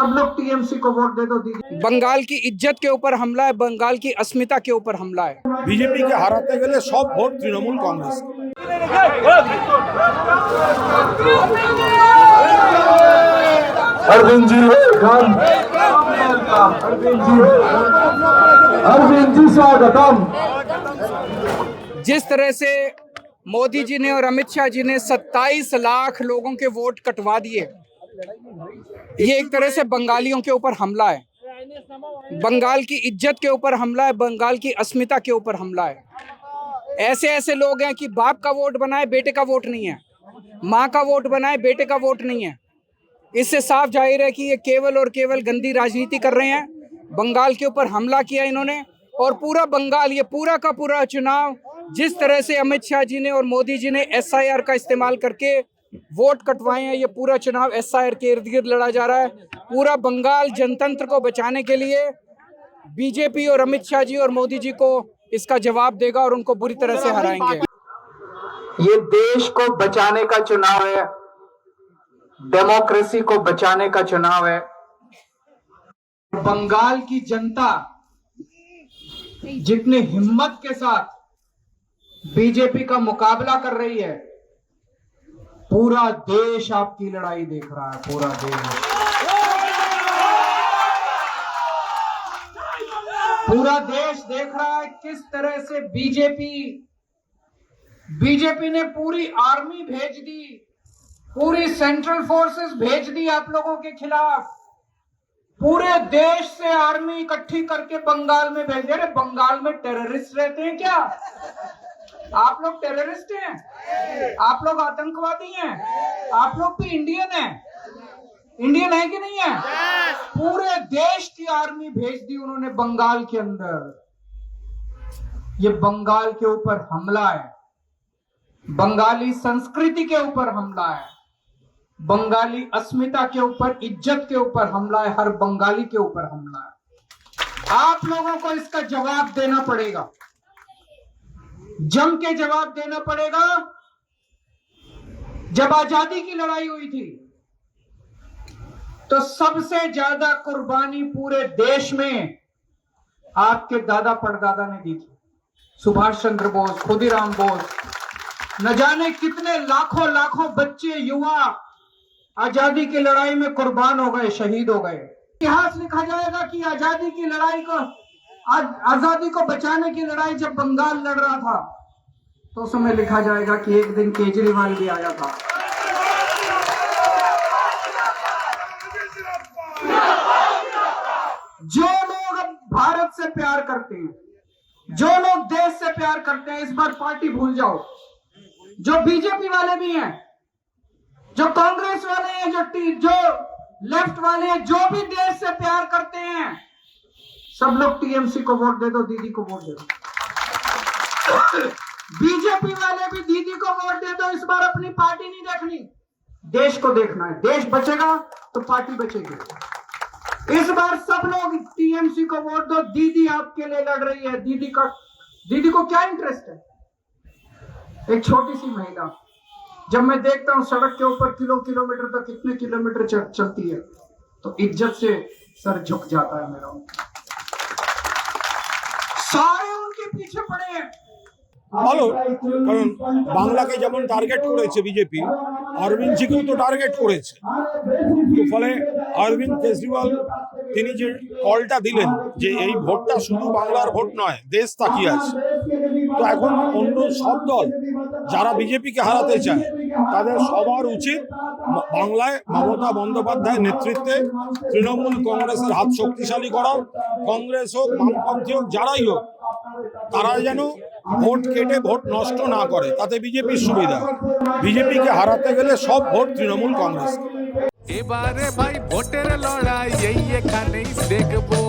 सब लोग टीएमसी को वोट दे दो दीदी। बंगाल की इज्जत के ऊपर हमला है, बंगाल की अस्मिता के ऊपर हमला है। बीजेपी के हाराते गेले सब भोट तृणमूल कांग्रेस। अरविंद जी अरविंद जी स्वागतम। जिस तरह से मोदी जी ने और अमित शाह जी ने 27 लाख लोगों के वोट कटवा दिए, ये एक तरह से बंगालियों के ऊपर हमला है, बंगाल की इज्जत के ऊपर हमला है, बंगाल की अस्मिता के ऊपर हमला है। ऐसे ऐसे लोग हैं कि बाप का वोट बनाए बेटे का वोट नहीं है, माँ का वोट बनाए बेटे का वोट नहीं है। इससे साफ जाहिर है कि ये केवल और केवल गंदी राजनीति कर रहे हैं। बंगाल के ऊपर हमला किया इन्होंने, और पूरा बंगाल, ये पूरा का पूरा चुनाव जिस तरह से अमित शाह जी ने और मोदी जी ने SIR का इस्तेमाल करके वोट कटवाए हैं, ये पूरा चुनाव SIR के इर्द गिर्द लड़ा जा रहा है। पूरा बंगाल जनतंत्र को बचाने के लिए बीजेपी और अमित शाह जी और मोदी जी को इसका जवाब देगा और उनको बुरी तरह से हराएंगे। ये देश को बचाने का चुनाव है, डेमोक्रेसी को बचाने का चुनाव है। बंगाल की जनता जितनी हिम्मत के साथ बीजेपी का मुकाबला कर रही है, पूरा देश आपकी लड़ाई देख रहा है। पूरा देश देख रहा है किस तरह से बीजेपी ने पूरी आर्मी भेज दी, पूरी सेंट्रल फोर्सेस भेज दी आप लोगों के खिलाफ। पूरे देश से आर्मी इकट्ठी करके बंगाल में भेज दे रहे। बंगाल में टेररिस्ट रहते हैं क्या? आप लोग टेररिस्ट हैं? आप लोग आतंकवादी हैं? आप लोग भी इंडियन हैं? इंडियन है कि नहीं है? पूरे देश की आर्मी भेज दी उन्होंने बंगाल के अंदर। ये बंगाल के ऊपर हमला है, बंगाली संस्कृति के ऊपर हमला है, बंगाली अस्मिता के ऊपर, इज्जत के ऊपर हमला है, हर बंगाली के ऊपर हमला है। आप लोगों को इसका जवाब देना पड़ेगा, जम के जवाब देना पड़ेगा। जब आजादी की लड़ाई हुई थी तो सबसे ज्यादा कुर्बानी पूरे देश में आपके दादा परदादा ने दी थी। सुभाष चंद्र बोस, खुदीराम बोस, न जाने कितने लाखों लाखों बच्चे, युवा आजादी की लड़ाई में कुर्बान हो गए, शहीद हो गए। इतिहास लिखा जाएगा कि आजादी की लड़ाई को, आजादी को बचाने की लड़ाई जब बंगाल लड़ रहा था तो उस समय लिखा जाएगा कि एक दिन केजरीवाल भी आया था। जो लोग अब भारत से प्यार करते हैं, जो लोग देश से प्यार करते हैं, इस बार पार्टी भूल जाओ। जो बीजेपी वाले भी हैं, जो कांग्रेस वाले हैं, जो लेफ्ट वाले हैं, जो भी देश से प्यार करते हैं, सब लोग टीएमसी को वोट दे दो, दीदी को वोट दे दो। बीजेपी वाले भी दीदी को वोट दे दो। इस बार अपनी पार्टी नहीं देखनी, देश को देखना है। देश बचेगा तो पार्टी बचेगी। इस बार सब लोग टीएमसी को वोट दो। दीदी आपके लिए लड़ रही है। दीदी को क्या इंटरेस्ट है? एक छोटी सी महिला, जब मैं देखता हूं सड़क के ऊपर किलोमीटर तक कितने किलोमीटर चलती है, तो इज्जत से सर झुक जाता है मेरा। सारे उनके पीछे पड़े हैं। ভালো, কারণ বাংলাকে যেমন টার্গেট করেছে বিজেপি, অরবিন্দ জিকেও তো টার্গেট করেছে। তো ফলে অরবিন্দ কেজরিওয়াল তিনি যে কলটা দিলেন যে এই ভোটটা শুধু বাংলার ভোট নয়, দেশ তাকিয়ে আছে। তো এখন অন্য সব দল যারা বিজেপিকে হারাতে চায় তাদের সবার উচিত বাংলায় মমতা বন্দ্যোপাধ্যায়ের নেতৃত্বে তৃণমূল কংগ্রেসের হাত শক্তিশালী করা। কংগ্রেস হোক, বামপন্থী হোক, যারাই হোক, তারা যেন ভোট কেটে ভোট নষ্ট না করে, তাতে বিজেপির সুবিধা। বিজেপিকে হারাতে গেলে সব ভোট তৃণমূল কংগ্রেস। এবারে ভাই ভোটের লড়াই এই এখানেই দেখবো।